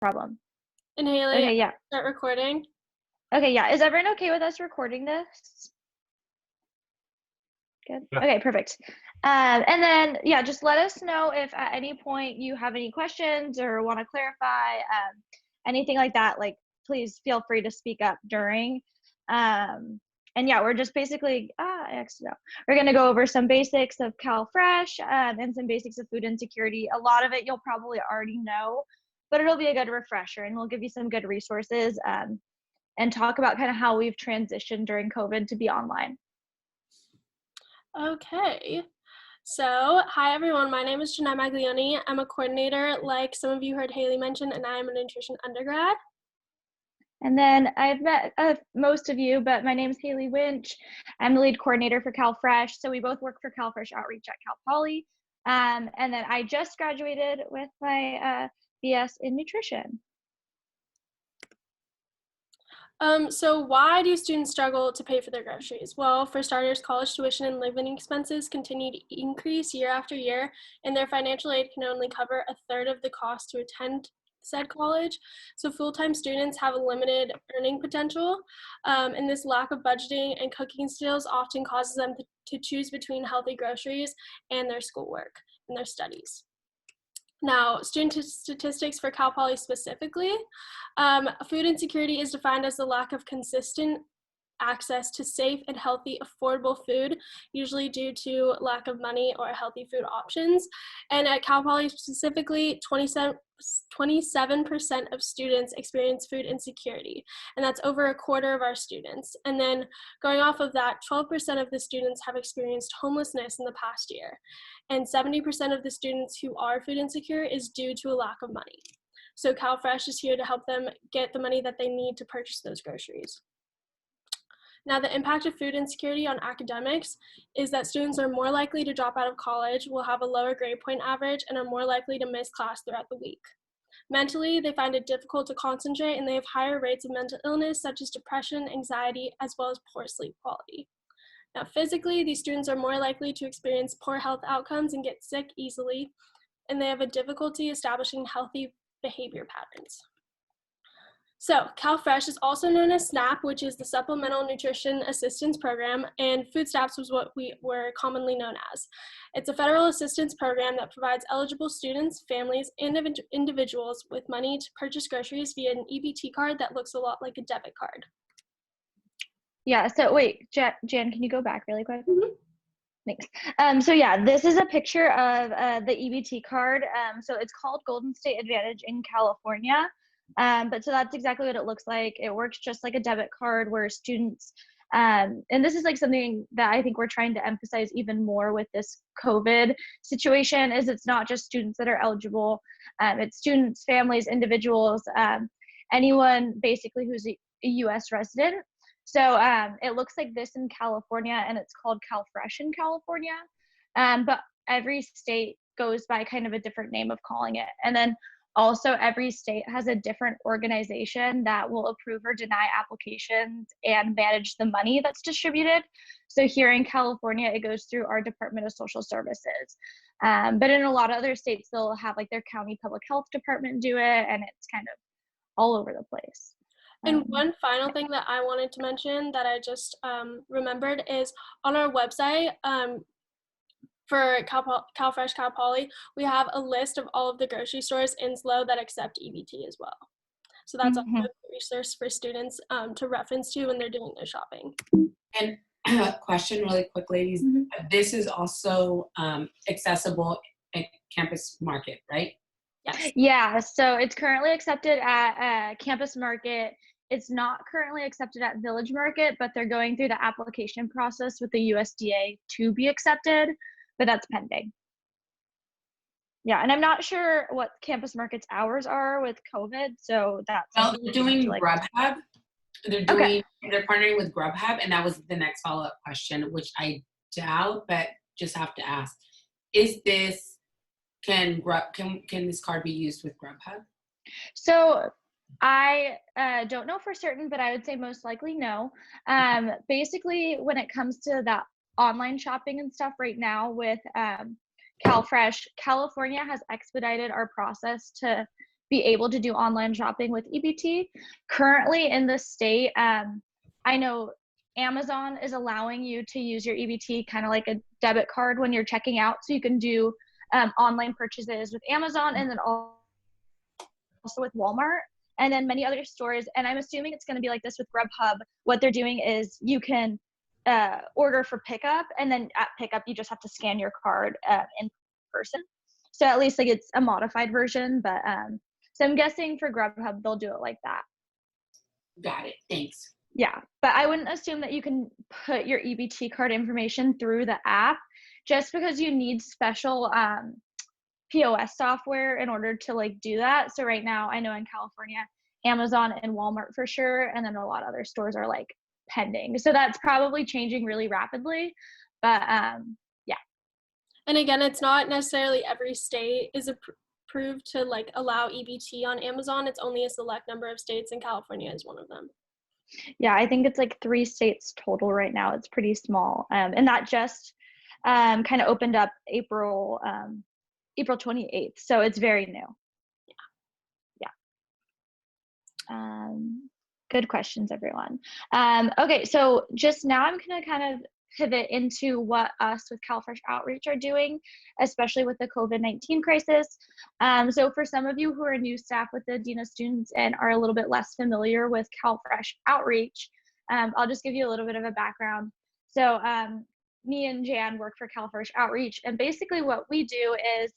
problem. And Haley, Okay, yeah. start recording. Okay, yeah. Is everyone okay with us recording this? Good. Yeah. Okay, perfect. And then, yeah, just let us know if at any point you have any questions or want to clarify, anything like that. Like, please feel free to speak up during. And yeah, we're just basically, we're going to go over some basics of CalFresh and some basics of food insecurity. A lot of it you'll probably already know, but it'll be a good refresher, and we'll give you some good resources and talk about kind of how we've transitioned during COVID to be online. Okay. So, hi everyone, my name is Janai Maglioni. I'm a coordinator, like some of you heard Haley mention, and I am a nutrition undergrad. And then I've met most of you, but my name is Haley Winch. I'm the lead coordinator for CalFresh. So we both work for CalFresh Outreach at Cal Poly. And then I just graduated with my BS in nutrition. So why do students struggle to pay for their groceries? Well, for starters, college tuition and living expenses continue to increase year after year, and their financial aid can only cover a third of the cost to attend said college. So full-time students have a limited earning potential, and this lack of budgeting and cooking skills often causes them to choose between healthy groceries and their schoolwork and their studies. Now, student statistics for Cal Poly specifically, food insecurity is defined as the lack of consistent access to safe and healthy, affordable food, usually due to lack of money or healthy food options. And at Cal Poly specifically, 27% of students experience food insecurity, and that's over a quarter of our students. And then going off of that, 12% of the students have experienced homelessness in the past year, and 70% of the students who are food insecure is due to a lack of money. So CalFresh is here to help them get the money that they need to purchase those groceries. Now, the impact of food insecurity on academics is that students are more likely to drop out of college, will have a lower grade point average, and are more likely to miss class throughout the week. Mentally, they find it difficult to concentrate, and they have higher rates of mental illness such as depression, anxiety, as well as poor sleep quality. Now, physically, these students are more likely to experience poor health outcomes and get sick easily, and they have a difficulty establishing healthy behavior patterns. So, CalFresh is also known as SNAP, which is the Supplemental Nutrition Assistance Program, and food stamps was what we were commonly known as. It's a federal assistance program that provides eligible students, families, and individuals with money to purchase groceries via an EBT card that looks a lot like a debit card. Yeah, so wait, Jan, can you go back really quick? Mm-hmm. Thanks. So yeah, this is a picture of the EBT card. So it's called Golden State Advantage in California. But so that's exactly what it looks like. It works just like a debit card where students, and this is like something that I think we're trying to emphasize even more with this COVID situation, is it's not just students that are eligible. It's students, families, individuals, anyone basically who's a US resident. So it looks like this in California, and it's called CalFresh in California. But every state goes by kind of a different name of calling it. And then also every state has a different organization that will approve or deny applications and manage the money that's distributed. So here in California, it goes through our Department of Social Services. But in a lot of other states, they'll have like their county public health department do it, and it's kind of all over the place. And one final thing that I wanted to mention that I just remembered is on our website for CalFresh Cal Poly, we have a list of all of the grocery stores in SLO that accept EBT as well. So that's also a resource for students to reference to when they're doing their shopping. And a question really quick, ladies. Mm-hmm. This is also accessible at Campus Market, right? Yes. Yeah, so it's currently accepted at Campus Market. It's not currently accepted at Village Market, but they're going through the application process with the USDA to be accepted, but that's pending. Yeah, and I'm not sure what Campus Market's hours are with COVID, so that's. Well, they're doing Grubhub. They're partnering with Grubhub, and that was the next follow-up question, which I doubt, but just have to ask: can this card be used with Grubhub? So I don't know for certain, but I would say most likely no. Basically, when it comes to that online shopping and stuff right now with CalFresh, California has expedited our process to be able to do online shopping with EBT. Currently in the state, I know Amazon is allowing you to use your EBT kind of like a debit card when you're checking out. So you can do online purchases with Amazon and then also with Walmart and then many other stores. And I'm assuming it's going to be like this with Grubhub. What they're doing is you can order for pickup, and then at pickup, you just have to scan your card in person. So at least like it's a modified version, but so I'm guessing for Grubhub, they'll do it like that. Got it. Thanks. Yeah, but I wouldn't assume that you can put your EBT card information through the app just because you need special POS software in order to like do that. So right now, I know in California, Amazon and Walmart for sure, and then a lot of other stores are like pending. So that's probably changing really rapidly, but yeah. And again, it's not necessarily every state is approved to like allow EBT on Amazon. It's only a select number of states, and California is one of them. Yeah, I think it's like 3 states total right now. It's pretty small, and that just kind of opened up April 28th, so it's very new. Yeah. Good questions, everyone. Okay, so just now I'm going to kind of pivot into what us with CalFresh Outreach are doing, especially with the COVID-19 crisis. So for some of you who are new staff with the Dean of Students and are a little bit less familiar with CalFresh Outreach, I'll just give you a little bit of a background. So me and Jan work for CalFresh Outreach, and basically what we do is,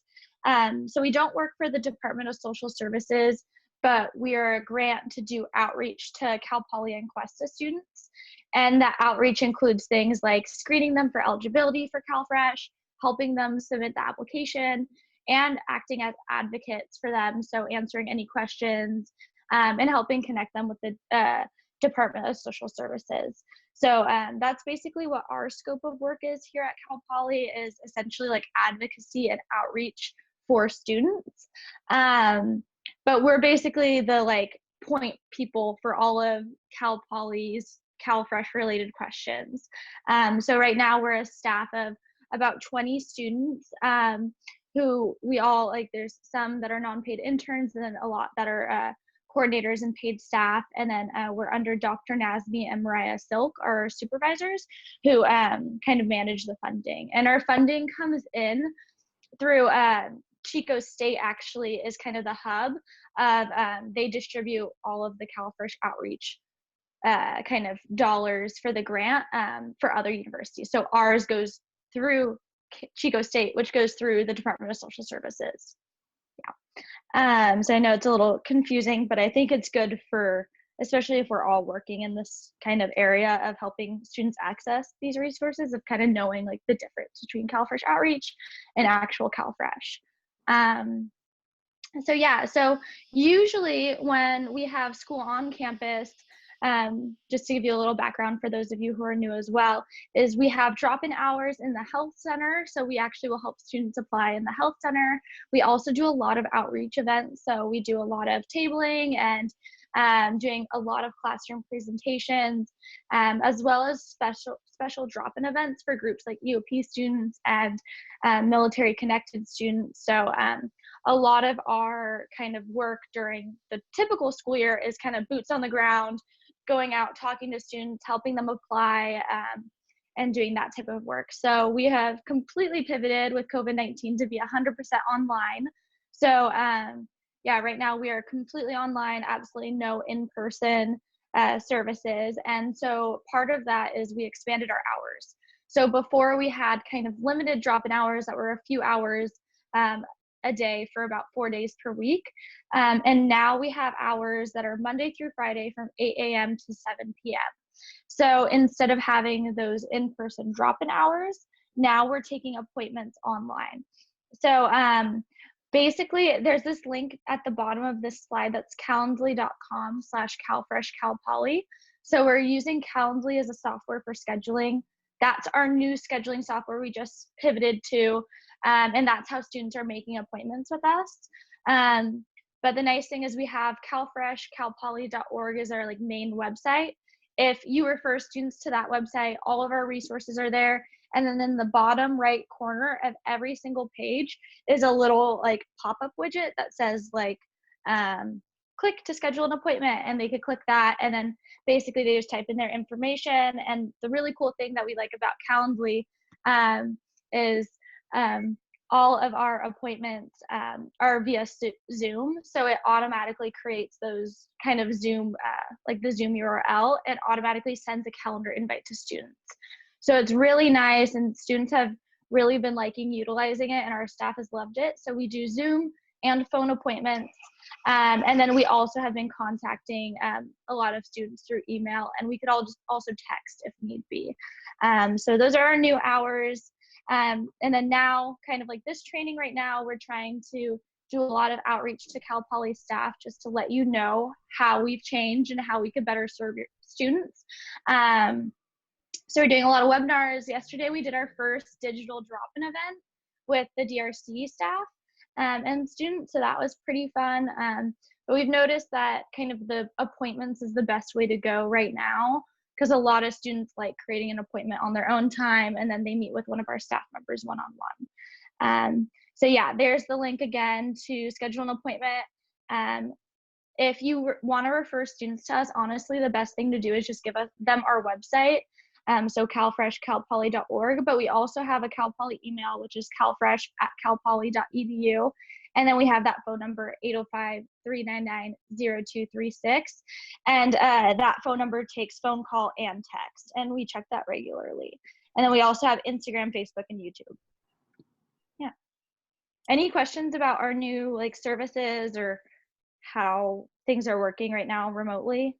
so we don't work for the Department of Social Services, but we are a grant to do outreach to Cal Poly and Cuesta students. And that outreach includes things like screening them for eligibility for CalFresh, helping them submit the application, and acting as advocates for them. So answering any questions and helping connect them with the Department of Social Services. So that's basically what our scope of work is here at Cal Poly, is essentially like advocacy and outreach for students. But we're basically the like point people for all of Cal Poly's CalFresh related questions. So right now we're a staff of about 20 students who we all like, there's some that are non-paid interns and then a lot that are coordinators and paid staff. And then we're under Dr. Nasmi and Mariah Silk, our supervisors, who kind of manage the funding. And our funding comes in through Chico State actually is kind of the hub of, they distribute all of the CalFresh outreach kind of dollars for the grant for other universities. So ours goes through Chico State, which goes through the Department of Social Services. Yeah. So I know it's a little confusing, but I think it's good for, especially if we're all working in this kind of area of helping students access these resources, of kind of knowing like the difference between CalFresh outreach and actual CalFresh. So yeah, so usually when we have school on campus, just to give you a little background for those of you who are new as well, is we have drop-in hours in the health center. So we actually will help students apply in the health center. We also do a lot of outreach events. So we do a lot of tabling and doing a lot of classroom presentations, as well as special drop-in events for groups like EOP students and military connected students. So a lot of our kind of work during the typical school year is kind of boots on the ground, going out, talking to students, helping them apply, and doing that type of work. So we have completely pivoted with COVID-19 to be 100% online. So yeah, right now we are completely online, absolutely no in-person services. And so part of that is we expanded our hours. So before we had kind of limited drop-in hours that were a few hours a day for about 4 days per week. And now we have hours that are Monday through Friday from 8 a.m. to 7 p.m. So instead of having those in-person drop-in hours, now we're taking appointments online. So basically, there's this link at the bottom of this slide that's calendly.com/CalFreshCalPoly. So we're using Calendly as a software for scheduling. That's our new scheduling software we just pivoted to, and that's how students are making appointments with us. But the nice thing is we have CalFreshCalPoly.org is our like main website. If you refer students to that website, all of our resources are there. And then in the bottom right corner of every single page is a little like pop-up widget that says like click to schedule an appointment, and they could click that, and then basically they just type in their information. And the really cool thing that we like about Calendly is all of our appointments are via Zoom, so it automatically creates those kind of Zoom, like the Zoom URL, and automatically sends a calendar invite to students. So it's really nice, and students have really been liking utilizing it, and our staff has loved it. So we do Zoom and phone appointments, and then we also have been contacting a lot of students through email, and we could also text if need be. So those are our new hours. And then now, kind of like this training right now, we're trying to do a lot of outreach to Cal Poly staff just to let you know how we've changed and how we could better serve your students. So we're doing a lot of webinars. Yesterday we did our first digital drop-in event with the DRC staff and students, so that was pretty fun. But we've noticed that kind of the appointments is the best way to go right now, because a lot of students like creating an appointment on their own time, and then they meet with one of our staff members one-on-one. So yeah, there's the link again to schedule an appointment. If you want to refer students to us, honestly, the best thing to do is just give them our website. So CalFresh, calpoly.org, but we also have a Cal Poly email, which is calfresh@calpoly.edu. And then we have that phone number, 805-399-0236. And that phone number takes phone call and text, and we check that regularly. And then we also have Instagram, Facebook, and YouTube. Yeah. Any questions about our new like services or how things are working right now remotely?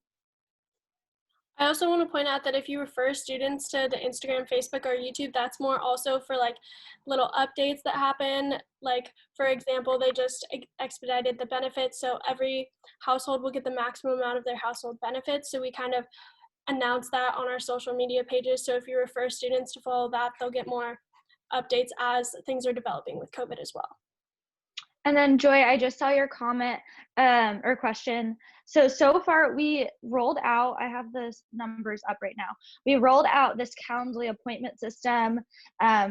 I also want to point out that if you refer students to the Instagram, Facebook, or YouTube, that's more also for like little updates that happen. Like, for example, they just expedited the benefits, so every household will get the maximum amount of their household benefits. So we kind of announce that on our social media pages. So if you refer students to follow that, they'll get more updates as things are developing with COVID as well. And then Joy, I just saw your comment or question. So far we rolled out, I have the numbers up right now. We rolled out this Calendly appointment system. I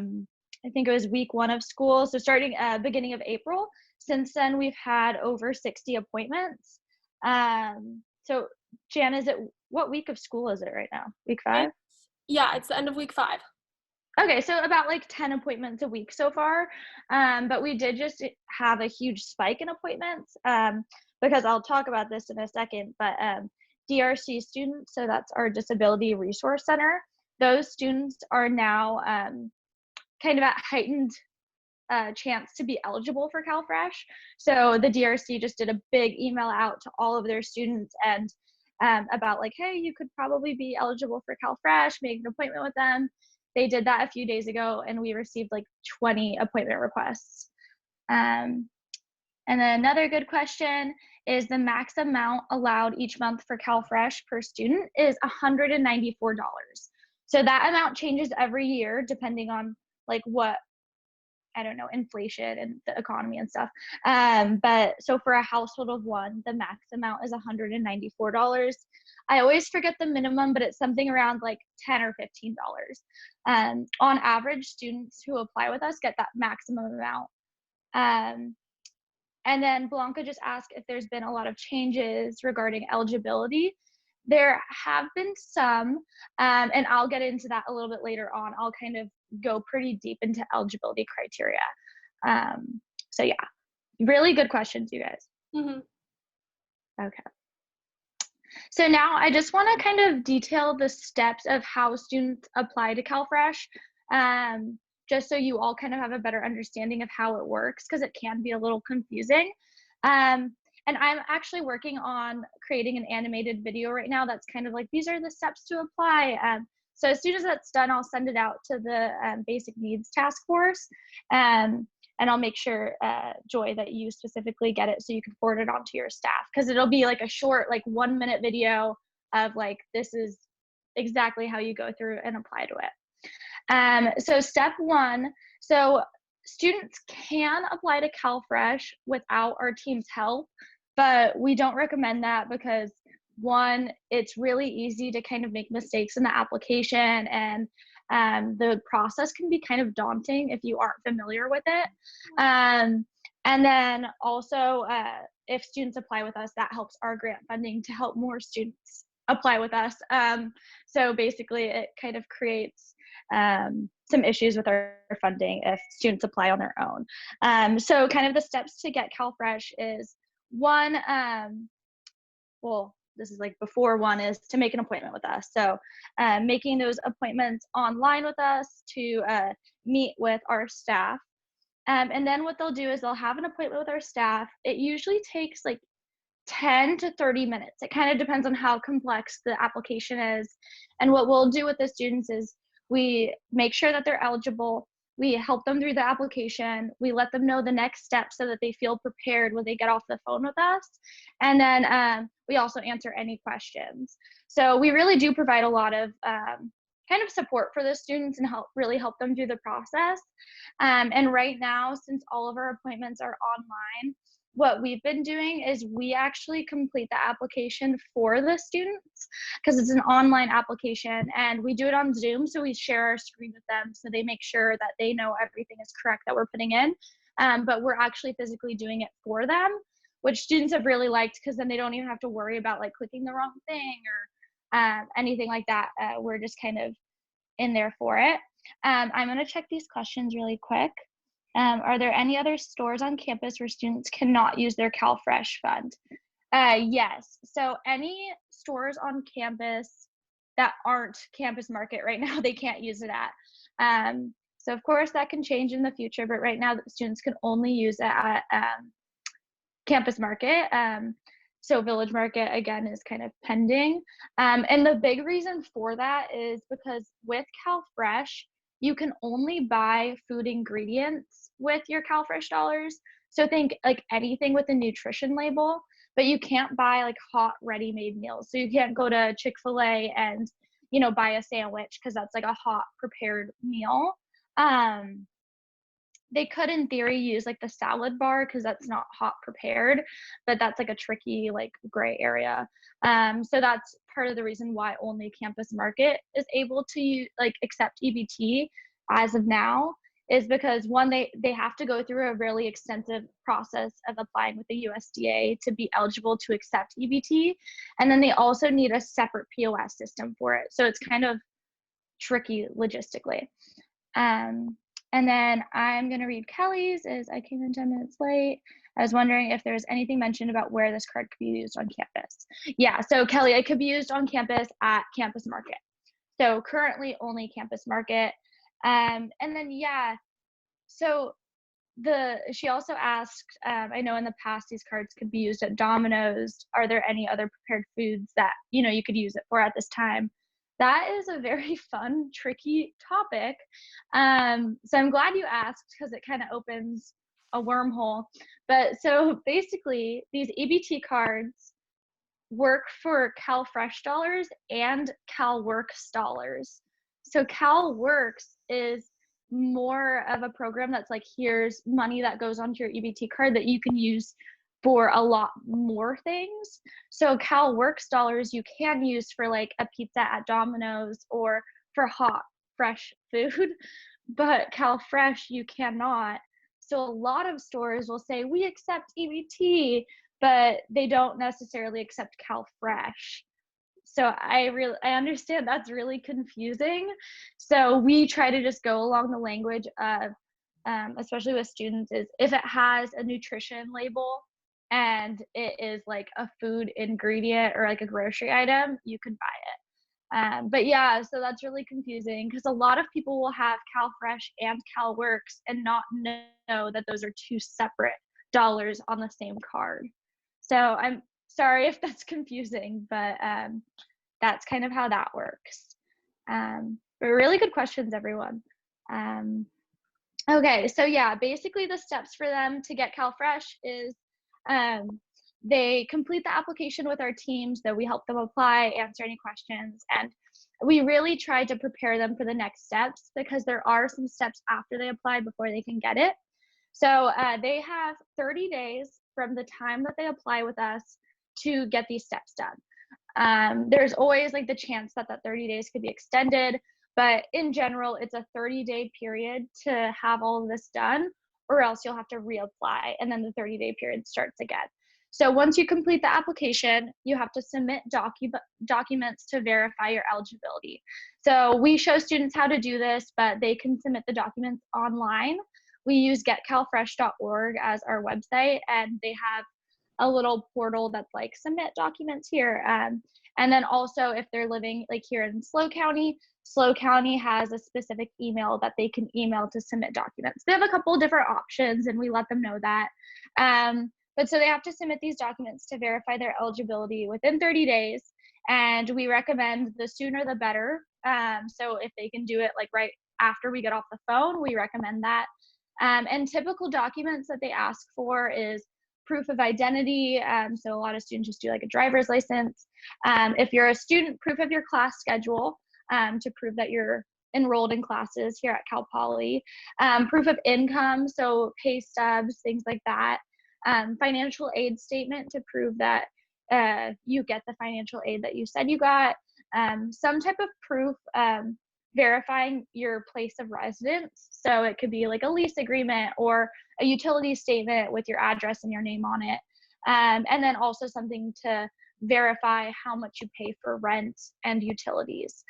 think it was week 1 of school. So starting beginning of April. Since then we've had over 60 appointments. So Jan, what week of school is it right now? Week 5? Yeah, it's the end of week 5. Okay, so about like 10 appointments a week so far, but we did just have a huge spike in appointments because I'll talk about this in a second, but DRC students, so that's our Disability Resource Center, those students are now kind of at heightened chance to be eligible for CalFresh. So the DRC just did a big email out to all of their students and about like, hey, you could probably be eligible for CalFresh, make an appointment with them. They did that a few days ago, and we received like 20 appointment requests. And then another good question is the max amount allowed each month for CalFresh per student is $194. So that amount changes every year depending on like what, I don't know, inflation and the economy and stuff. But so for a household of 1, the max amount is $194. I always forget the minimum, but it's something around like $10 or $15. On average, students who apply with us get that maximum amount. And then Blanca just asked if there's been a lot of changes regarding eligibility. There have been some, and I'll get into that a little bit later on. I'll kind of go pretty deep into eligibility criteria. So yeah, really good questions, you guys. Mm-hmm. Okay. So now I just want to kind of detail the steps of how students apply to CalFresh, just so you all kind of have a better understanding of how it works, because it can be a little confusing. And I'm actually working on creating an animated video right now that's kind of like, these are the steps to apply. So as soon as that's done, I'll send it out to the Basic Needs Task Force. And I'll make sure, Joy, that you specifically get it so you can forward it on to your staff, because it'll be like a short, like 1-minute video of like, this is exactly how you go through and apply to it. So step 1, so students can apply to CalFresh without our team's help, but we don't recommend that because 1, it's really easy to kind of make mistakes in the application, and the process can be kind of daunting if you aren't familiar with it. And then also if students apply with us, that helps our grant funding to help more students apply with us. So basically it kind of creates some issues with our funding if students apply on their own. So kind of the steps to get CalFresh is one, well, this is like before one is to make an appointment with us. So making those appointments online with us to meet with our staff. And then what they'll do is they'll have an appointment with our staff. It usually takes like 10 to 30 minutes. It kind of depends on how complex the application is. And what we'll do with the students is we make sure that they're eligible. We help them through the application. We let them know the next steps so that they feel prepared when they get off the phone with us. And then we also answer any questions. So we really do provide a lot of kind of support for the students and really help them through the process. And right now, since all of our appointments are online, what we've been doing is we actually complete the application for the students because it's an online application and we do it on Zoom. So we share our screen with them so they make sure that they know everything is correct that we're putting in. But we're actually physically doing it for them, which students have really liked because then they don't even have to worry about like clicking the wrong thing or anything like that. We're just kind of in there for it. I'm going to check these questions really quick. Are there any other stores on campus where students cannot use their CalFresh fund? Yes. So any stores on campus that aren't Campus Market right now, they can't use it at. So of course that can change in the future, but right now students can only use it at Campus Market. So Village Market, again, is kind of pending. And the big reason for that is because with CalFresh, you can only buy food ingredients with your CalFresh dollars. So think like anything with a nutrition label, but you can't buy like hot ready-made meals. So you can't go to Chick-fil-A and, you know, buy a sandwich because that's like a hot prepared meal. They could in theory use like the salad bar because that's not hot prepared, but that's like a tricky like gray area. So that's part of the reason why only Campus Market is able to like accept EBT as of now, is because one, they have to go through a really extensive process of applying with the USDA to be eligible to accept EBT. And then they also need a separate POS system for it. So it's kind of tricky logistically. And then I'm going to read Kelly's, as I came in 10 minutes late. I was wondering if there's anything mentioned about where this card could be used on campus. Yeah, so Kelly, it could be used on campus at Campus Market. So currently only Campus Market. And then, yeah, so she also asked, I know in the past these cards could be used at Domino's. Are there any other prepared foods that, you know, you could use it for at this time? That is a very fun, tricky topic. So I'm glad you asked because it kind of opens a wormhole. But so basically, these EBT cards work for CalFresh dollars and CalWorks dollars. So CalWorks is more of a program that's like, here's money that goes onto your EBT card that you can use for a lot more things. So CalWorks dollars you can use for like a pizza at Domino's or for hot, fresh food, but CalFresh you cannot. So a lot of stores will say, we accept EBT, but they don't necessarily accept CalFresh. So I understand that's really confusing. So we try to just go along the language of, especially with students, is if it has a nutrition label and it is like a food ingredient or like a grocery item, you can buy it. But yeah, so that's really confusing because a lot of people will have CalFresh and CalWorks and not know that those are two separate dollars on the same card. So I'm sorry if that's confusing, but that's kind of how that works. But really good questions, everyone. Okay, so yeah, basically the steps for them to get CalFresh is they complete the application with our teams, that we help them apply, answer any questions, and we really try to prepare them for the next steps because there are some steps after they apply before they can get it. So they have 30 days from the time that they apply with us to get these steps done. There's always like the chance that 30 days could be extended, but in general, it's a 30-day period to have all of this done, or else you'll have to reapply, and then the 30-day period starts again. So once you complete the application, you have to submit documents to verify your eligibility. So we show students how to do this, but they can submit the documents online. We use getcalfresh.org as our website, and they have a little portal that's like submit documents here. And then also if they're living like here in SLO County has a specific email that they can email to submit documents. They have a couple different options and we let them know that. But so they have to submit these documents to verify their eligibility within 30 days. And we recommend the sooner the better. So if they can do it like right after we get off the phone, we recommend that. And typical documents that they ask for is proof of identity. So a lot of students just do like a driver's license. If you're a student, proof of your class schedule to prove that you're enrolled in classes here at Cal Poly. Proof of income, so pay stubs, things like that. Financial aid statement to prove that you get the financial aid that you said you got. Some type of proof verifying your place of residence. So it could be like a lease agreement or a utility statement with your address and your name on it. And then also something to verify how much you pay for rent and utilities.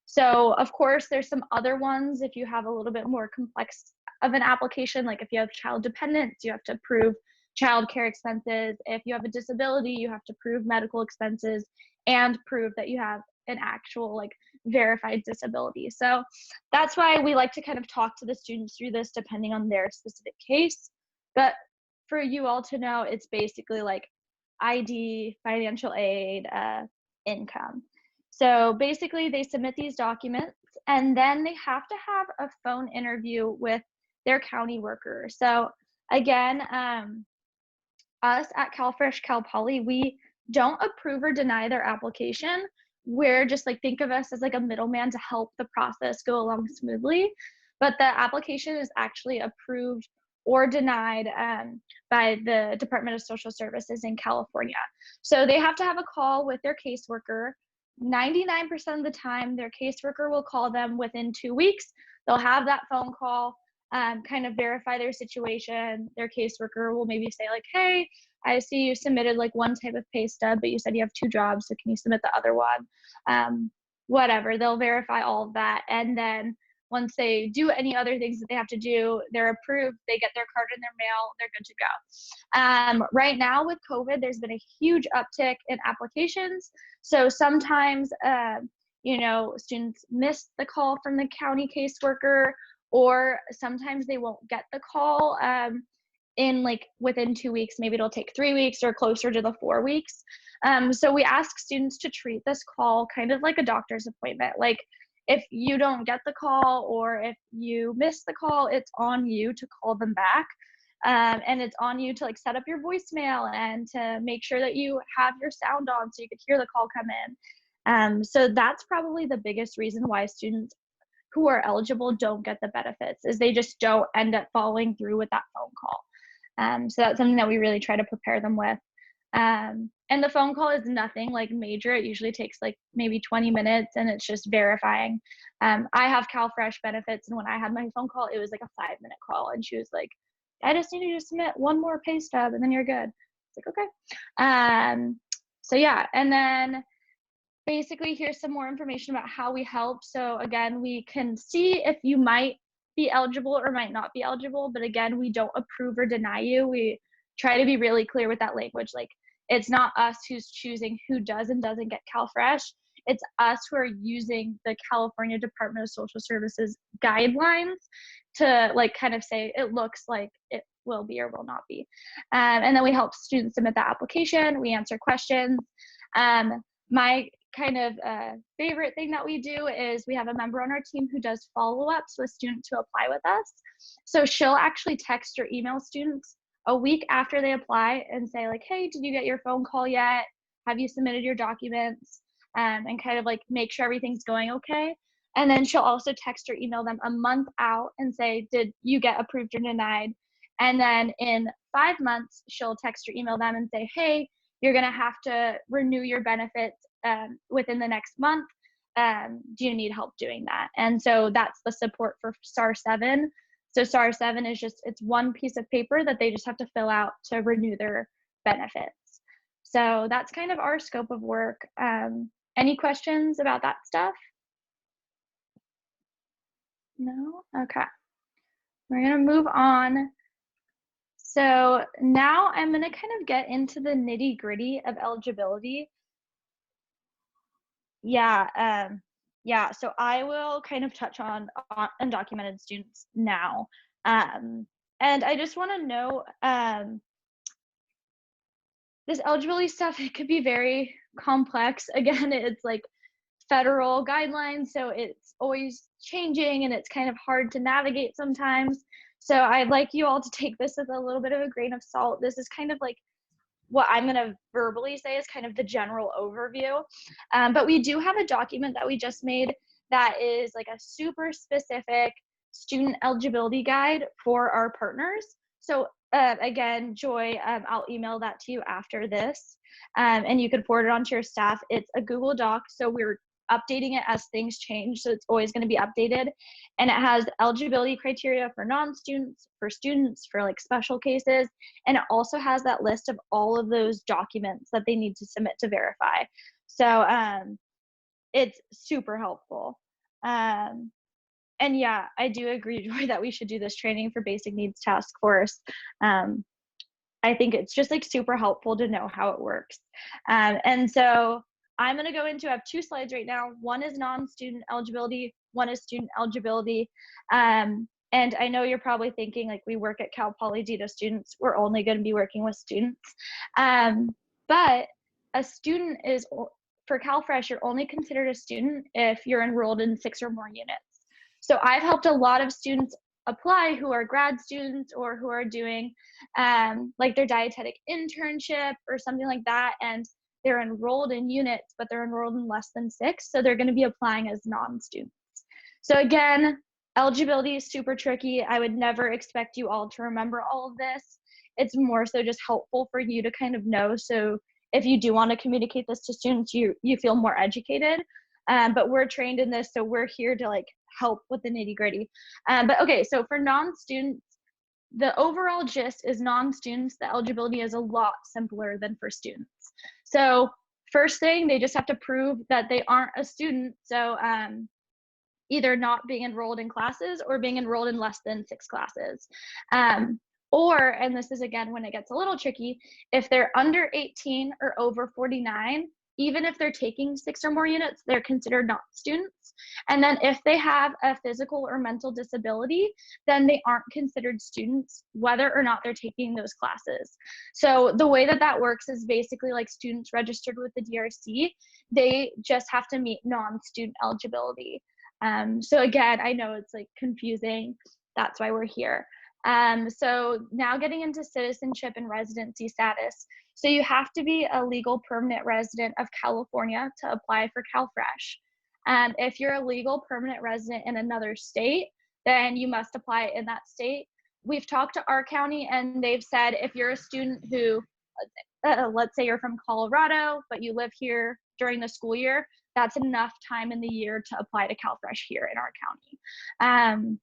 So of course, there's some other ones if you have a little bit more complex of an application, like if you have child dependents, you have to prove child care expenses. If you have a disability, you have to prove medical expenses and prove that you have an actual like verified disability. So that's why we like to kind of talk to the students through this depending on their specific case. But for you all to know, it's basically like ID, financial aid, income. So basically they submit these documents and then they have to have a phone interview with their county worker. So again, us at CalFresh Cal Poly, we don't approve or deny their application. We're just like, think of us as like a middleman to help the process go along smoothly. But the application is actually approved or denied by the Department of Social Services in California. So they have to have a call with their caseworker. 99% of the time, their caseworker will call them within 2 weeks. They'll have that phone call, kind of verify their situation. Their caseworker will maybe say like, hey, I see you submitted like one type of pay stub, but you said you have 2 jobs, so can you submit the other one? Whatever, they'll verify all of that. And then once they do any other things that they have to do, they're approved, they get their card in their mail, they're good to go. Right now with COVID, there's been a huge uptick in applications. So sometimes, you know, students miss the call from the county caseworker, or sometimes they won't get the call in like within 2 weeks. Maybe it'll take 3 weeks or closer to the 4 weeks. So we ask students to treat this call kind of like a doctor's appointment. Like if you don't get the call or if you miss the call, it's on you to call them back. And it's on you to like set up your voicemail and to make sure that you have your sound on so you could hear the call come in. So that's probably the biggest reason why students who are eligible don't get the benefits, is they just don't end up following through with that phone call. So that's something that we really try to prepare them with. And the phone call is nothing like major. It usually takes like maybe 20 minutes and it's just verifying. I have CalFresh benefits, and when I had my phone call, it was like a 5-minute call, and she was like, I just need you to submit one more pay stub and then you're good. It's like, okay. So yeah, and then basically here's some more information about how we help. So again, we can see if you might be eligible or might not be eligible, but again, we don't approve or deny you. We try to be really clear with that language. Like, it's not us who's choosing who does and doesn't get CalFresh. It's us who are using the California Department of Social Services guidelines to like kind of say it looks like it will be or will not be. And then we help students submit the application. We answer questions. My kind of favorite thing that we do is we have a member on our team who does follow-ups with students who apply with us. So she'll actually text or email students a week after they apply and say like, hey, did you get your phone call yet? Have you submitted your documents? And kind of like make sure everything's going okay. And then she'll also text or email them a month out and say, did you get approved or denied? And then in 5 months, she'll text or email them and say, hey, you're gonna have to renew your benefits within the next month. Do you need help doing that? And so that's the support for STAR 7. So STAR 7 is just, it's one piece of paper that they just have to fill out to renew benefits. So that's kind of our scope of work. Any questions about that stuff? No? Okay. We're going to move on. So now I'm going to kind of get into the nitty gritty of eligibility. Yeah, so I will kind of touch on undocumented students now. And I just want to know, this eligibility stuff, it could be very complex. Again, it's like federal guidelines, so it's always changing and it's kind of hard to navigate sometimes. So I'd like you all to take this with a little bit of a grain of salt. This is kind of like what I'm going to verbally say is kind of the general overview. But we do have a document that we just made that is like a super specific student eligibility guide for our partners. So again, Joy, I'll email that to you after this, and you can forward it on to your staff. It's a Google Doc, so we're updating it as things change, so it's always going to be updated, and it has eligibility criteria for non-students, for students, for like special cases, and it also has that list of all of those documents that they need to submit to verify. So it's super helpful. And yeah, I do agree, Joy, that we should do this training for basic needs task force. I think it's just like super helpful to know how it works. And so I'm going to go into, I have 2 slides right now. One is non-student eligibility, one is student eligibility. And I know you're probably thinking, like, we work at Cal Poly Dita students, we're only going to be working with students. But a student is, for CalFresh, you're only considered a student if you're enrolled in 6 or more units. So I've helped a lot of students apply who are grad students or who are doing like their dietetic internship or something like that, and they're enrolled in units, but they're enrolled in less than 6, so they're going to be applying as non-students. So again, eligibility is super tricky. I would never expect you all to remember all of this. It's more so just helpful for you to kind of know, so if you do want to communicate this to students, you feel more educated. But we're trained in this, so we're here to like help with the nitty gritty. But okay, so for non-students, the overall gist is non-students, the eligibility is a lot simpler than for students. So first thing, they just have to prove that they aren't a student. So either not being enrolled in classes or being enrolled in less than 6 classes. Or, and this is again when it gets a little tricky, if they're under 18 or over 49, even if they're taking 6 or more units, they're considered not students. And then if they have a physical or mental disability, then they aren't considered students, whether or not they're taking those classes. So the way that that works is basically like students registered with the DRC, they just have to meet non-student eligibility. So again, I know it's like confusing. That's why we're here. So now getting into citizenship and residency status. So you have to be a legal permanent resident of California to apply for CalFresh. If you're a legal permanent resident in another state, then you must apply in that state. We've talked to our county and they've said if you're a student who, let's say you're from Colorado, but you live here during the school year, that's enough time in the year to apply to CalFresh here in our county.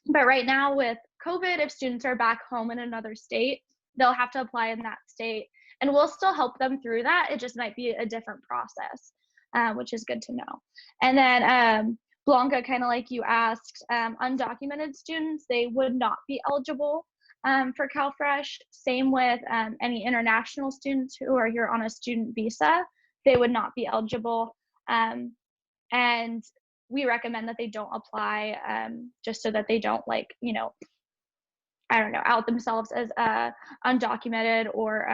But right now with COVID, if students are back home in another state, they'll have to apply in that state. And we'll still help them through that. It just might be a different process, which is good to know. And then Blanca, kind of like you asked, undocumented students, they would not be eligible for CalFresh. Same with any international students who are here on a student visa, they would not be eligible. And we recommend that they don't apply just so that they don't, like, you know, I don't know, out themselves as undocumented or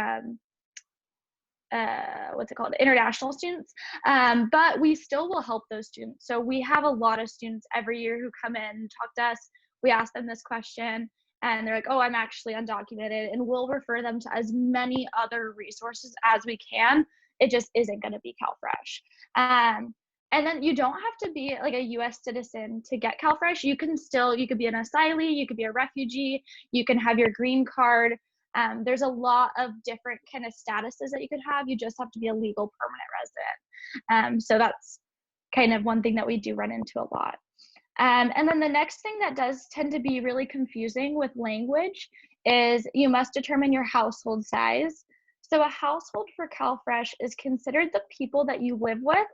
what's it called, international students. But we still will help those students. So we have a lot of students every year who come in and talk to us. We ask them this question and they're like, oh, I'm actually undocumented, and we'll refer them to as many other resources as we can. It just isn't going to be CalFresh. And then you don't have to be like a US citizen to get CalFresh. You could be an asylee, you could be a refugee, you can have your green card. There's a lot of different kind of statuses that you could have. You just have to be a legal permanent resident. So that's kind of one thing that we do run into a lot. And then the next thing that does tend to be really confusing with language is you must determine your household size. So a household for CalFresh is considered the people that you live with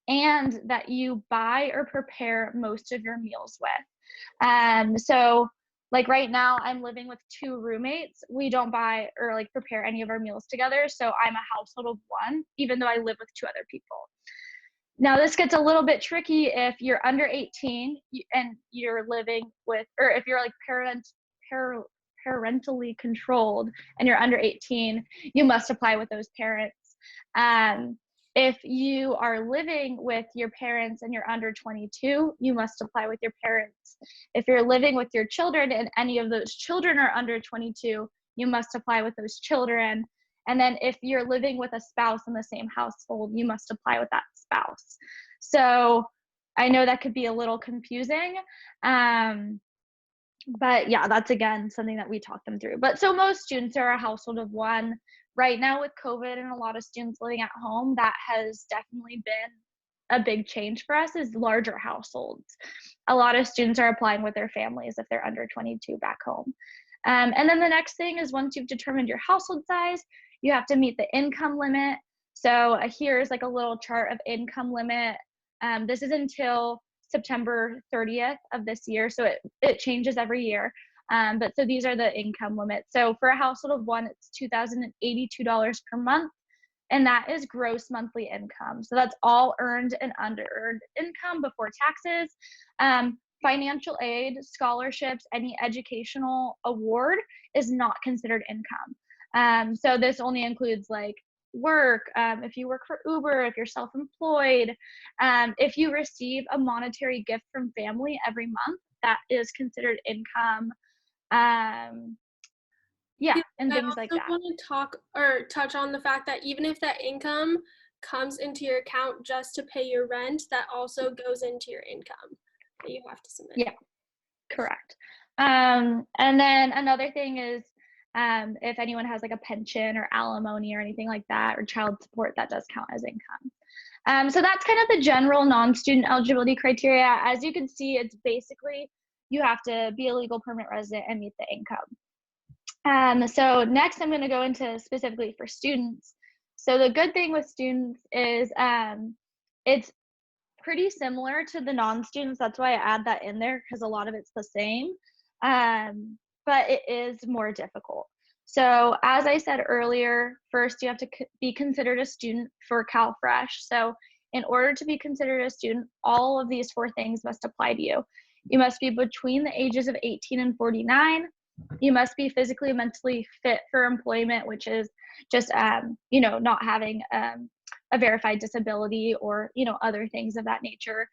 and that you buy or prepare most of your meals with. So like right now I'm living with 2 roommates. We don't buy or like prepare any of our meals together. So I'm a household of 1, even though I live with 2 other people. Now this gets a little bit tricky if you're under 18 and you're living with, or if you're like parentally controlled and you're under 18, you must apply with those parents. If you are living with your parents and you're under 22, you must apply with your parents. If you're living with your children and any of those children are under 22, you must apply with those children. And then if you're living with a spouse in the same household, you must apply with that spouse. So I know that could be a little confusing. But yeah, that's again something that we talk them through. But so most students are a household of 1. Right now with COVID and a lot of students living at home, that has definitely been a big change for us, is larger households. A lot of students are applying with their families if they're under 22 back home. And then the next thing is, once you've determined your household size, you have to meet the income limit. So here's like a little chart of income limit. This is until September 30th of this year. So it changes every year. But so these are the income limits. So for a household of 1, it's $2,082 per month. And that is gross monthly income. So that's all earned and unearned income before taxes. Financial aid, scholarships, any educational award is not considered income. So this only includes like work, if you work for Uber, if you're self-employed, if you receive a monetary gift from family every month, that is considered income. Yeah, and things like that. I also want to talk or touch on the fact that even if that income comes into your account just to pay your rent, that also goes into your income that you have to submit. Yeah, correct. And then another thing is, if anyone has like a pension or alimony or anything like that, or child support, that does count as income. So that's kind of the general non-student eligibility criteria. As you can see, it's basically you have to be a legal permanent resident and meet the income. So next I'm going to go into specifically for students. So the good thing with students is it's pretty similar to the non-students. That's why I add that in there, because a lot of it's the same, but it is more difficult. So as I said earlier, first you have to be considered a student for CalFresh. So in order to be considered a student, all of these 4 things must apply to you. You must be between the ages of 18 and 49. You must be physically and mentally fit for employment, which is just, not having a verified disability or, other things of that nature.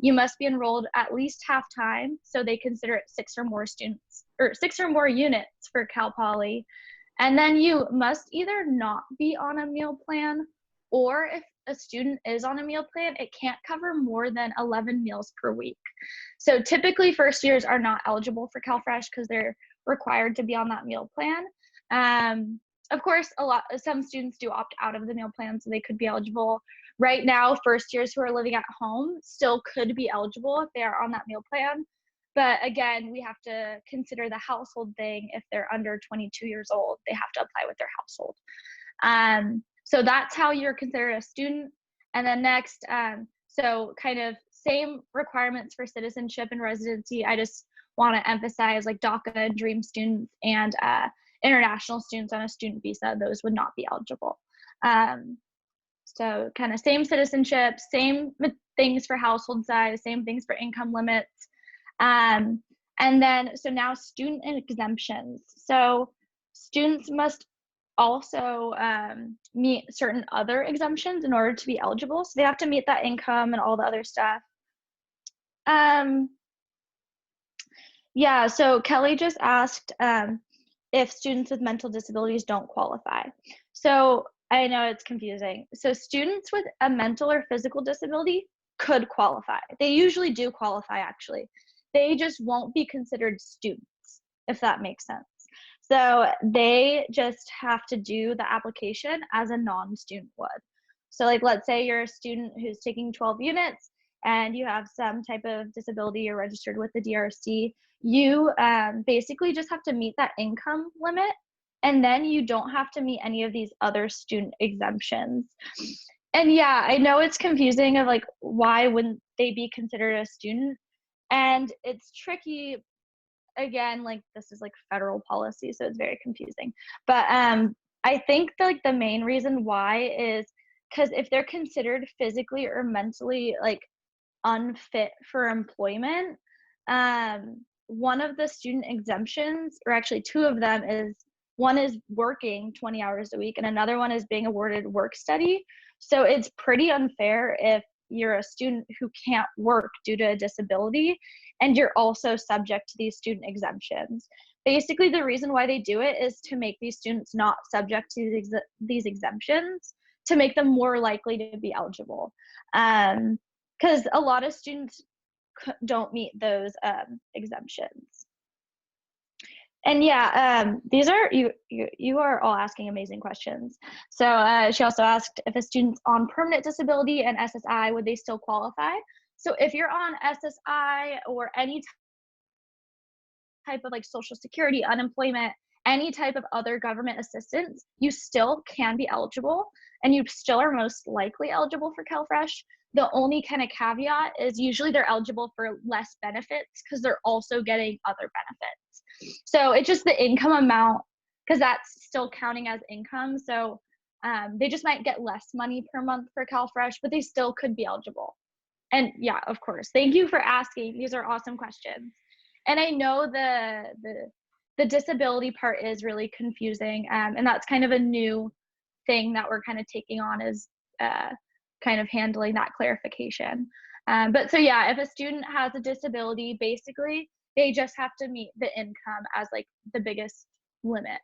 You must be enrolled at least half-time, so they consider it 6 or more students, or 6 or more units for Cal Poly. And then you must either not be on a meal plan, or if a student is on a meal plan, it can't cover more than 11 meals per week. So typically first years are not eligible for CalFresh because they're required to be on that meal plan. Of course, some students do opt out of the meal plan, so they could be eligible. Right now, first years who are living at home still could be eligible if they are on that meal plan. But again, we have to consider the household thing. If they're under 22 years old, they have to apply with their household. So that's how you're considered a student. And then next, so kind of same requirements for citizenship and residency. I just want to emphasize like DACA and DREAM students and international students on a student visa, those would not be eligible. So kind of same citizenship, same things for household size, same things for income limits. And then, so now student exemptions. So students must also meet certain other exemptions in order to be eligible. So they have to meet that income and all the other stuff. Yeah, so Kelly just asked if students with mental disabilities don't qualify. So I know it's confusing. So students with a mental or physical disability could qualify. They usually do qualify, actually. They just won't be considered students, if that makes sense. So they just have to do the application as a non-student would. So like, let's say you're a student who's taking 12 units and you have some type of disability, you're registered with the DRC, you basically just have to meet that income limit and then you don't have to meet any of these other student exemptions. And yeah, I know it's confusing of like, why wouldn't they be considered a student? And it's tricky. Again, like this is like federal policy, so it's very confusing. But I think the main reason why is because if they're considered physically or mentally like unfit for employment, one of the student exemptions, or actually two of them, is one is working 20 hours a week and another one is being awarded work study. So it's pretty unfair if you're a student who can't work due to a disability and you're also subject to these student exemptions. Basically, the reason why they do it is to make these students not subject to these exemptions, to make them more likely to be eligible. Because a lot of students don't meet those exemptions. And yeah, these are, you are all asking amazing questions. So she also asked if a student's on permanent disability and SSI, would they still qualify? So if you're on SSI or any type of like Social Security, unemployment, any type of other government assistance, you still can be eligible, and you still are most likely eligible for CalFresh. The only kind of caveat is usually they're eligible for less benefits because they're also getting other benefits. So it's just the income amount, because that's still counting as income. So they just might get less money per month for CalFresh, but they still could be eligible. And yeah, of course, thank you for asking. These are awesome questions. And I know the disability part is really confusing, and that's kind of a new thing that we're kind of taking on, is kind of handling that clarification. But so yeah, if a student has a disability, basically they just have to meet the income as like the biggest limit.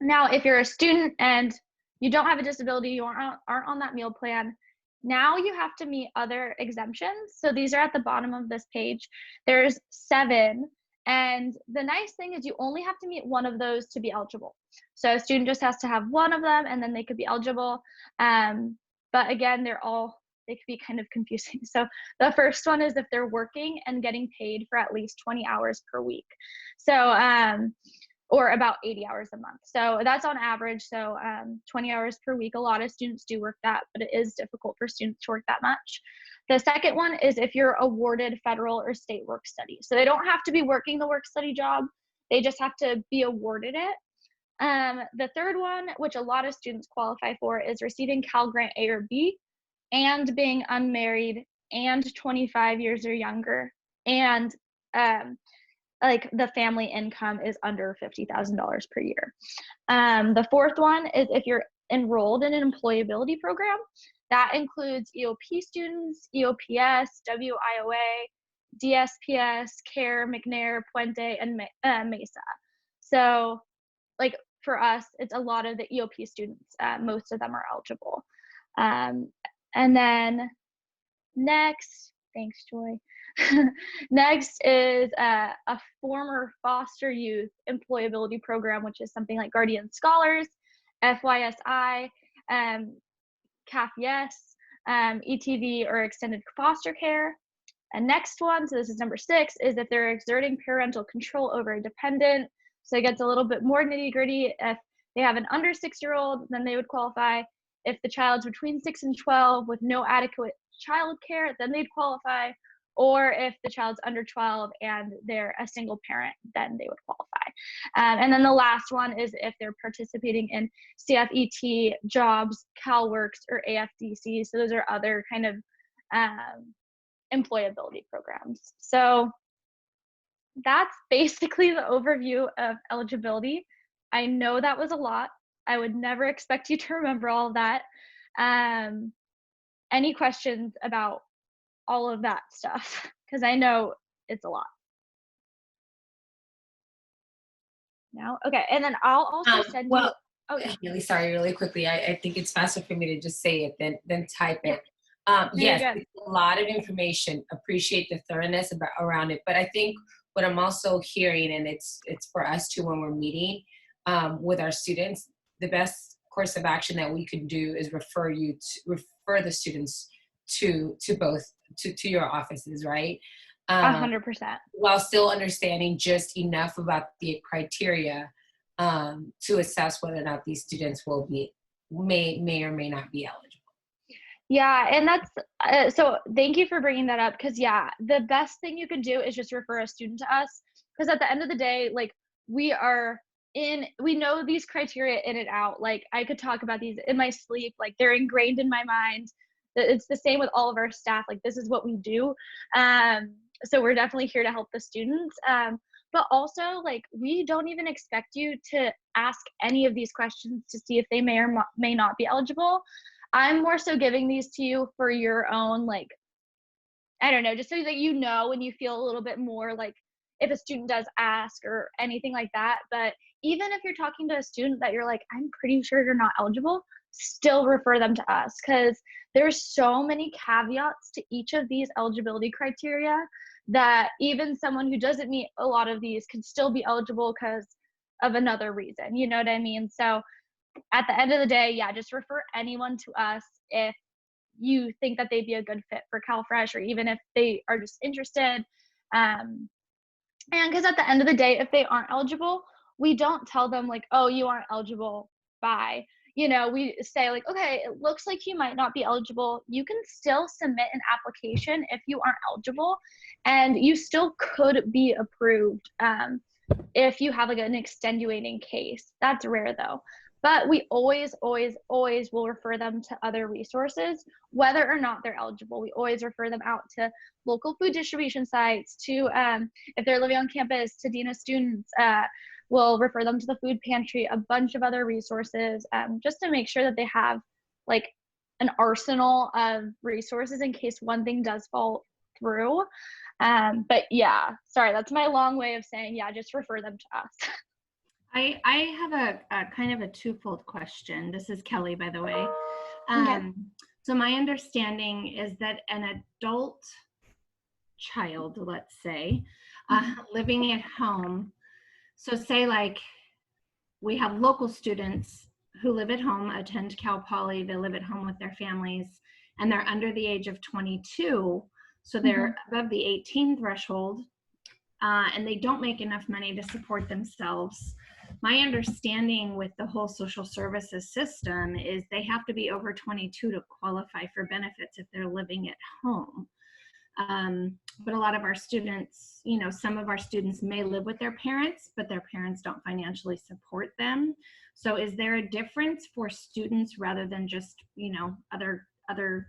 Now, if you're a student and you don't have a disability, you aren't on that meal plan, now you have to meet other exemptions. So these are at the bottom of this page. There's 7. And the nice thing is you only have to meet one of those to be eligible. So a student just has to have one of them and then they could be eligible. But again, they could be kind of confusing. So the first one is if they're working and getting paid for at least 20 hours per week. So, or about 80 hours a month. So that's on average. So 20 hours per week. A lot of students do work that, but it is difficult for students to work that much. The second one is if you're awarded federal or state work study. So they don't have to be working the work study job. They just have to be awarded it. The third one, which a lot of students qualify for, is receiving Cal Grant A or B and being unmarried and 25 years or younger, and like the family income is under $50,000 per year. The fourth one is if you're enrolled in an employability program. That includes EOP students, EOPS, WIOA, DSPS, CARE, McNair, Puente, and MESA. So like for us, it's a lot of the EOP students. Most of them are eligible. And then next, thanks, Joy. Next is a former foster youth employability program, which is something like Guardian Scholars, FYSI, CAF-YES, ETV, or extended foster care. And next one, so this is number 6, is if they're exerting parental control over a dependent. So it gets a little bit more nitty gritty. If they have an under 6-year-old, then they would qualify. If the child's between 6 and 12 with no adequate child care, then they'd qualify. Or if the child's under 12 and they're a single parent, then they would qualify. And then the last one is if they're participating in CFET, jobs, CalWorks, or AFDC. So those are other kind of employability programs. So that's basically the overview of eligibility. I know that was a lot. I would never expect you to remember all of that. Any questions about all of that stuff? Because I know it's a lot. No? Okay, and then I'll also send you. Oh, really sorry, really quickly. I think it's faster for me to just say it than type it. Yes, it's a lot of information. Appreciate the thoroughness around it. But I think what I'm also hearing, and it's for us too when we're meeting with our students, the best course of action that we could do is refer the students to your offices, right? 100%. While still understanding just enough about the criteria to assess whether or not these students may or may not be eligible. Yeah, and that's so thank you for bringing that up, because yeah, the best thing you can do is just refer a student to us, because at the end of the day, like, we know these criteria in and out. Like, I could talk about these in my sleep, like they're ingrained in my mind. It's the same with all of our staff. Like, this is what we do. So we're definitely here to help the students. But also, like, we don't even expect you to ask any of these questions to see if they may or may not be eligible. I'm more so giving these to you for your own, like, I don't know, just so that you know, and you feel a little bit more like if a student does ask or anything like that. But even if you're talking to a student that you're like, I'm pretty sure you're not eligible, still refer them to us, because there's so many caveats to each of these eligibility criteria that even someone who doesn't meet a lot of these can still be eligible because of another reason. You know what I mean? So at the end of the day, yeah, just refer anyone to us if you think that they'd be a good fit for CalFresh, or even if they are just interested. And because at the end of the day, if they aren't eligible, we don't tell them like, oh, you aren't eligible, bye. You know, we say like, okay, it looks like you might not be eligible. You can still submit an application if you aren't eligible, and you still could be approved if you have like an extenuating case. That's rare though. But we always, always, always will refer them to other resources, whether or not they're eligible. We always refer them out to local food distribution sites, to if they're living on campus, to Dina students. We'll refer them to the food pantry, a bunch of other resources, just to make sure that they have like an arsenal of resources in case one thing does fall through. But yeah, sorry, that's my long way of saying, yeah, just refer them to us. I have a kind of a twofold question. This is Kelly, by the way. Okay. So my understanding is that an adult child, let's say, living at home, so say like we have local students who live at home, attend Cal Poly, they live at home with their families, and they're under the age of 22, so they're above the 18 threshold, and they don't make enough money to support themselves. My understanding with the whole social services system is they have to be over 22 to qualify for benefits if they're living at home. But a lot of our students, you know, some of our students may live with their parents, but their parents don't financially support them. So is there a difference for students rather than just, you know, other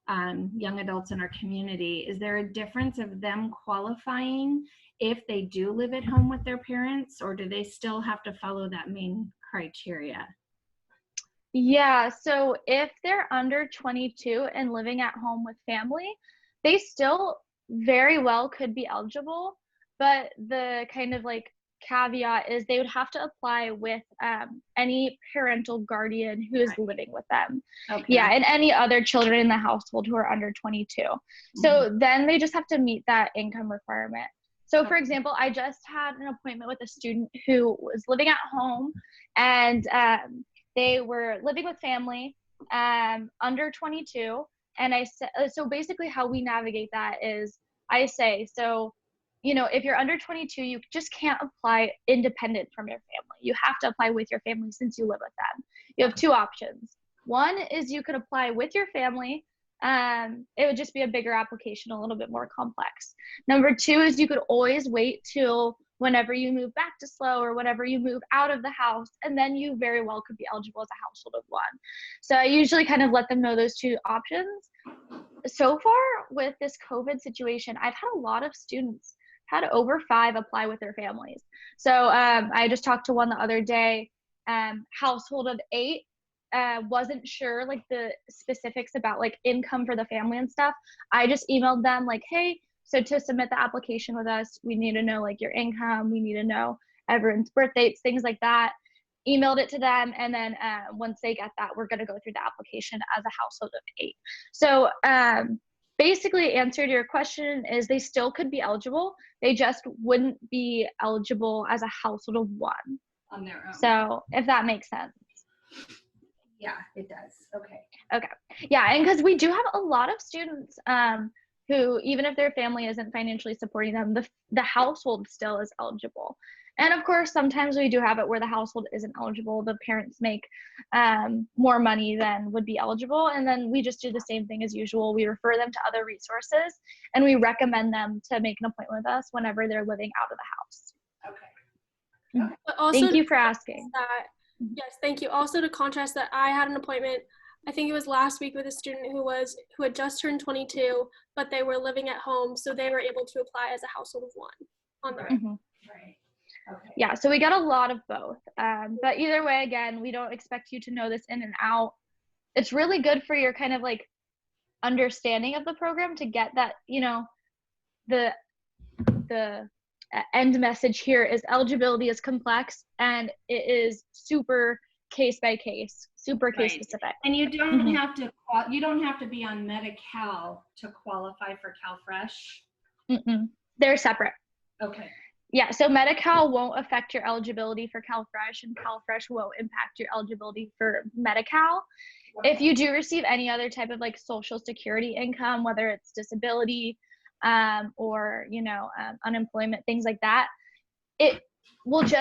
young adults in our community? Is there a difference of them qualifying if they do live at home with their parents, or do they still have to follow that main criteria? Yeah, so if they're under 22 and living at home with family, they still very well could be eligible, but the kind of like caveat is they would have to apply with any parental guardian who is living with them. Okay. Yeah, and any other children in the household who are under 22. So then they just have to meet that income requirement. So for example, I just had an appointment with a student who was living at home, and they were living with family, under 22. And I said, so basically how we navigate that is I say, so, you know, if you're under 22, you just can't apply independent from your family. You have to apply with your family since you live with them. You have two options. One is you could apply with your family. It would just be a bigger application, a little bit more complex. Number two is you could always wait till whenever you move back to SLO or whenever you move out of the house, and then you very well could be eligible as a household of one. So I usually kind of let them know those two options. So far with this COVID situation, I've had a lot of students, had over 5 apply with their families. So I just talked to one the other day, household of 8, wasn't sure like the specifics about like income for the family and stuff. I just emailed them like, hey, so to submit the application with us, we need to know like your income, we need to know everyone's birth dates, things like that. Emailed it to them, and then once they get that, we're going to go through the application as a household of 8. So basically, answer to your question is they still could be eligible. They just wouldn't be eligible as a household of 1 on their own. So if that makes sense. Yeah, it does. Okay. Okay. Yeah, and because we do have a lot of students who, even if their family isn't financially supporting them, the household still is eligible. And of course, sometimes we do have it where the household isn't eligible. The parents make more money than would be eligible. And then we just do the same thing as usual. We refer them to other resources and we recommend them to make an appointment with us whenever they're living out of the house. Okay. But also Thank you for asking. Yes, thank you. Also to contrast that, I had an appointment, I think it was last week, with a student who had just turned 22, but they were living at home, so they were able to apply as a household of one on their own. Right. Okay. Yeah, so we got a lot of both. But either way, again, we don't expect you to know this in and out. It's really good for your kind of like understanding of the program to get that, you know, the end message here is eligibility is complex and it is super case by case, super case specific. And you don't have to be on Medi-Cal to qualify for CalFresh. They're separate. Okay. Yeah, so Medi-Cal won't affect your eligibility for CalFresh, and CalFresh won't impact your eligibility for Medi-Cal. If you do receive any other type of like Social Security income, whether it's disability or, you know, unemployment, things like that, it won't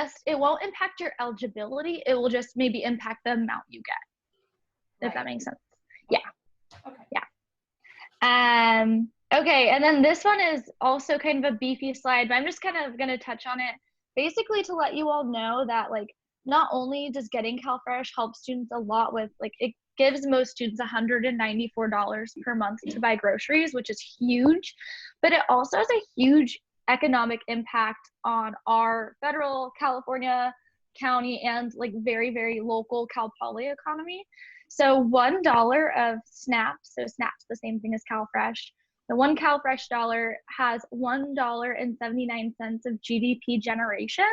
impact your eligibility. It will just maybe impact the amount you get, if that makes sense. Yeah. Okay. Yeah. Okay, and then this one is also kind of a beefy slide, but I'm just kind of going to touch on it basically to let you all know that like not only does getting CalFresh help students a lot with like it gives most students $194 per month to buy groceries, which is huge, but it also has a huge economic impact on our federal, California, county, and like very, very local Cal Poly economy. So $1 of SNAP, so SNAP's the same thing as CalFresh, the one CalFresh dollar has $1.79 of GDP generation.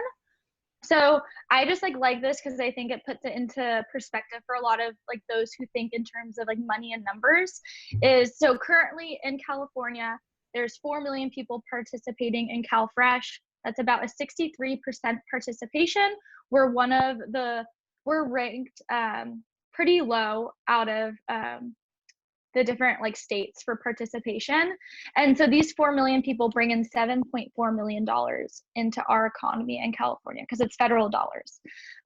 So I just like this because I think it puts it into perspective for a lot of like those who think in terms of like money and numbers. Is so currently in California, there's 4 million people participating in CalFresh. That's about a 63% participation. We're ranked pretty low out of the different like states for participation. And so these 4 million people bring in $7.4 million into our economy in California because it's federal dollars.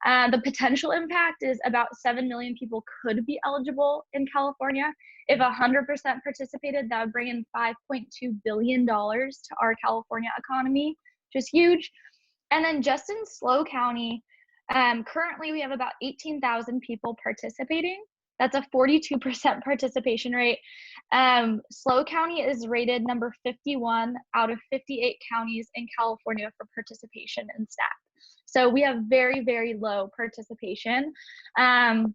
The potential impact is about 7 million people could be eligible in California. If 100% participated, that would bring in $5.2 billion to our California economy, which is huge. And then just in SLO County, currently we have about 18,000 people participating. That's a 42% participation rate. SLO County is rated number 51 out of 58 counties in California for participation in SNAP. So we have very, very low participation. And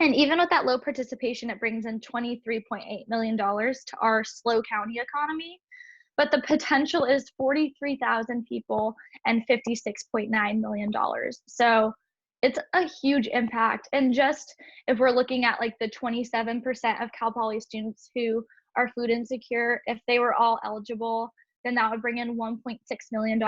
even with that low participation, it brings in $23.8 million to our SLO County economy. But the potential is 43,000 people and $56.9 million. So it's a huge impact. And just if we're looking at like the 27% of Cal Poly students who are food insecure, if they were all eligible, then that would bring in $1.6 million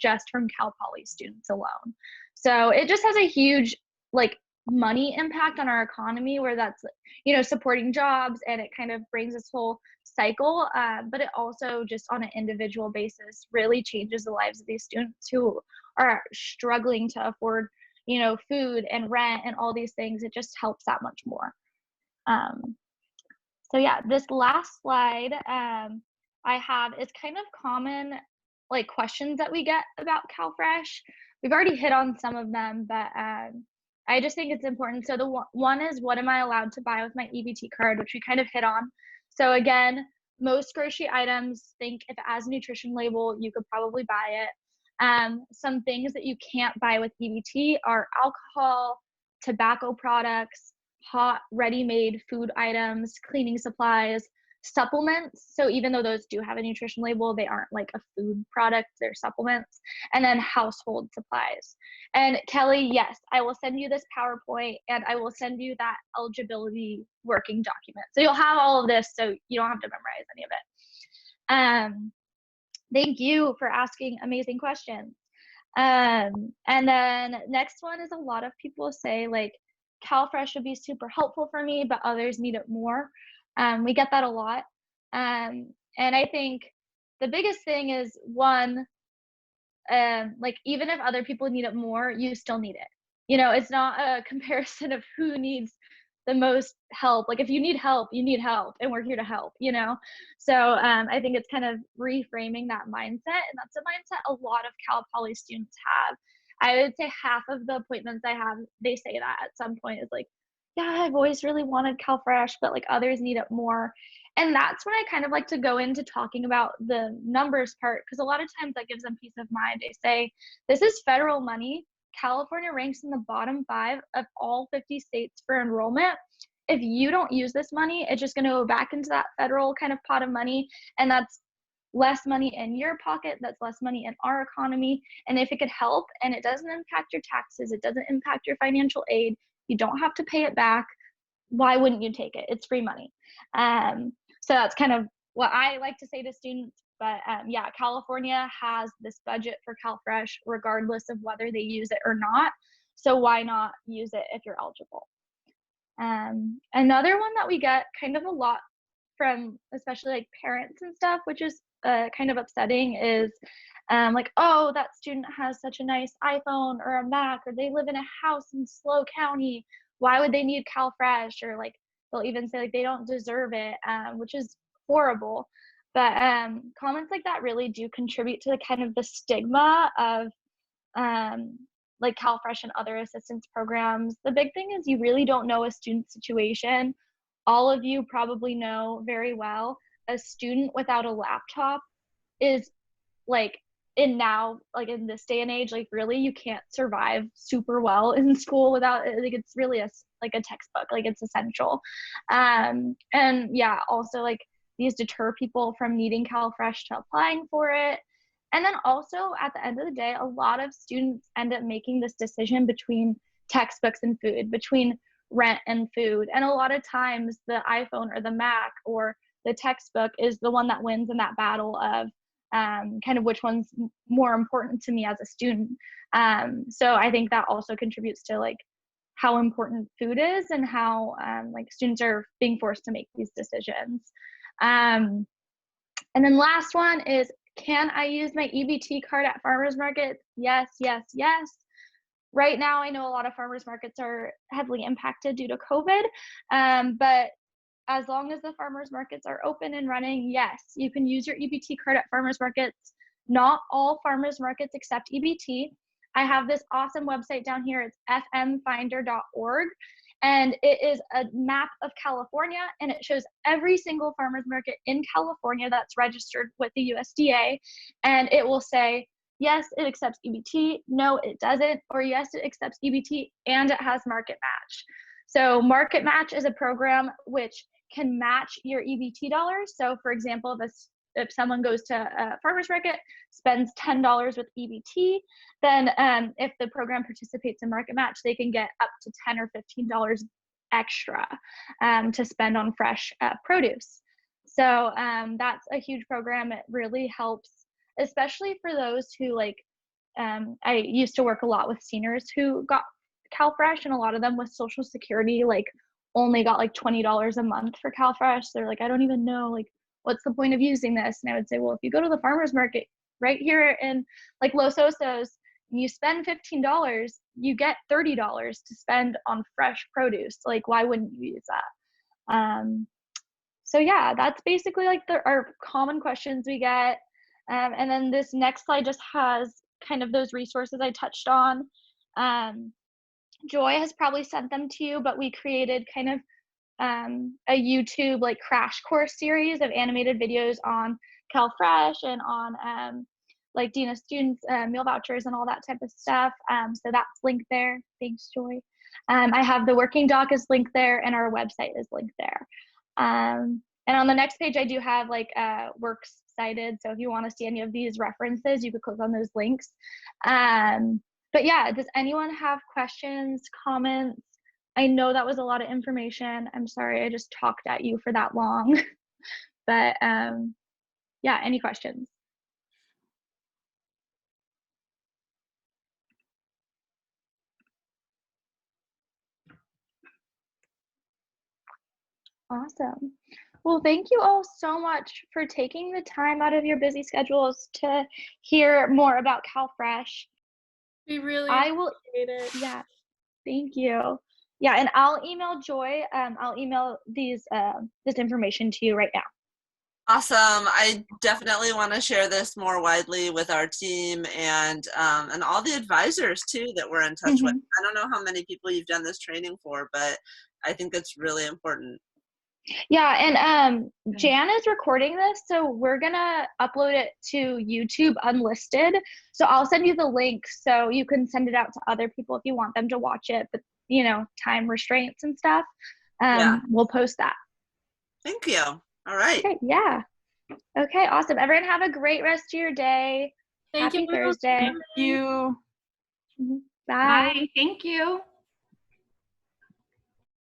just from Cal Poly students alone. So it just has a huge like money impact on our economy where that's, you know, supporting jobs, and it kind of brings this whole cycle. But it also just on an individual basis really changes the lives of these students who are struggling to afford, you know, food and rent and all these things. It just helps that much more. So yeah, this last slide I have is kind of common like questions that we get about CalFresh. We've already hit on some of them, but I just think it's important. So the one is, what am I allowed to buy with my EBT card, which we kind of hit on. So again, most grocery items, think if it has a nutrition label, you could probably buy it. Some things that you can't buy with EBT are alcohol, tobacco products, hot, ready-made food items, cleaning supplies, supplements. So even though those do have a nutrition label, they aren't like a food product, they're supplements. And then household supplies. And Kelly, yes, I will send you this PowerPoint and I will send you that eligibility working document. So you'll have all of this, so you don't have to memorize any of it. Thank you for asking amazing questions. And then next one is, a lot of people say like CalFresh would be super helpful for me, but others need it more. We get that a lot. And I think the biggest thing is, one, like even if other people need it more, you still need it. You know, it's not a comparison of who needs the most help. Like if you need help, you need help, and we're here to help, you know? So I think it's kind of reframing that mindset, and that's a mindset a lot of Cal Poly students have. I would say half of the appointments I have, they say that at some point is like, yeah, I've always really wanted CalFresh, but like others need it more. And that's when I kind of like to go into talking about the numbers part, because a lot of times that gives them peace of mind. They say, this is federal money. California ranks in the bottom 5 of all 50 states for enrollment. If you don't use this money, it's just going to go back into that federal kind of pot of money. And that's less money in your pocket. That's less money in our economy. And if it could help and it doesn't impact your taxes, it doesn't impact your financial aid, you don't have to pay it back, why wouldn't you take it? It's free money. So that's kind of what I like to say to students. But yeah, California has this budget for CalFresh regardless of whether they use it or not. So why not use it if you're eligible? Another one that we get kind of a lot from especially like parents and stuff, which is kind of upsetting, is like, oh, that student has such a nice iPhone or a Mac, or they live in a house in SLO County. Why would they need CalFresh? Or like they'll even say like they don't deserve it, which is horrible. But comments like that really do contribute to the kind of the stigma of like CalFresh and other assistance programs. The big thing is you really don't know a student's situation. All of you probably know very well a student without a laptop is like in this day and age, like really you can't survive super well in school without it. Like it's really like a textbook, like it's essential. And yeah, also like these deter people from needing CalFresh to applying for it. And then also at the end of the day, a lot of students end up making this decision between textbooks and food, between rent and food. And a lot of times the iPhone or the Mac or the textbook is the one that wins in that battle of kind of which one's more important to me as a student. So I think that also contributes to like how important food is and how like students are being forced to make these decisions. And then last one is, can I use my EBT card at farmers markets? Yes, yes, yes. Right now, I know a lot of farmers markets are heavily impacted due to COVID, but as long as the farmers markets are open and running, yes, you can use your EBT card at farmers markets. Not all farmers markets accept EBT. I have this awesome website down here. It's fmfinder.org. And it is a map of California, and it shows every single farmers market in California that's registered with the USDA. And it will say, yes, it accepts EBT, no, it doesn't, or yes, it accepts EBT and it has market match. So market match is a program which can match your EBT dollars. So for example, if someone goes to a farmer's market, spends $10 with EBT, then if the program participates in market match, they can get up to $10 or $15 extra to spend on fresh produce. So that's a huge program. It really helps, especially for those who like, I used to work a lot with seniors who got CalFresh, and a lot of them with Social Security like only got like $20 a month for CalFresh. They're like, I don't even know like what's the point of using this. And I would say, well, if you go to the farmers market right here in like Los Osos, and you spend $15, you get $30 to spend on fresh produce. Like, why wouldn't you use that? So yeah, that's basically like our common questions we get. And then this next slide just has kind of those resources I touched on. Joy has probably sent them to you, but we created kind of a YouTube like crash course series of animated videos on CalFresh and on like Dina students, meal vouchers and all that type of stuff. So that's linked there. Thanks, Joy. I have the working doc is linked there, and our website is linked there. And on the next page, I do have like works cited. So if you want to see any of these references, you could click on those links. But yeah, does anyone have questions, comments? I know that was a lot of information. I'm sorry, I just talked at you for that long. But yeah, any questions? Awesome. Well, thank you all so much for taking the time out of your busy schedules to hear more about CalFresh. We really I will, appreciate it. yeah, thank you. Yeah, and I'll email Joy. I'll email this information to you right now. Awesome. I definitely want to share this more widely with our team and all the advisors too that we're in touch with. I don't know how many people you've done this training for, but I think it's really important. Yeah, and Jan is recording this, so we're gonna upload it to YouTube unlisted. So I'll send you the link so you can send it out to other people if you want them to watch it, but you know, time restraints and stuff. We'll post that. Thank you. All right. Okay, yeah. Okay, awesome. Everyone have a great rest of your day. Thank Happy you. Thursday. Thank you. Bye. Bye. Thank you.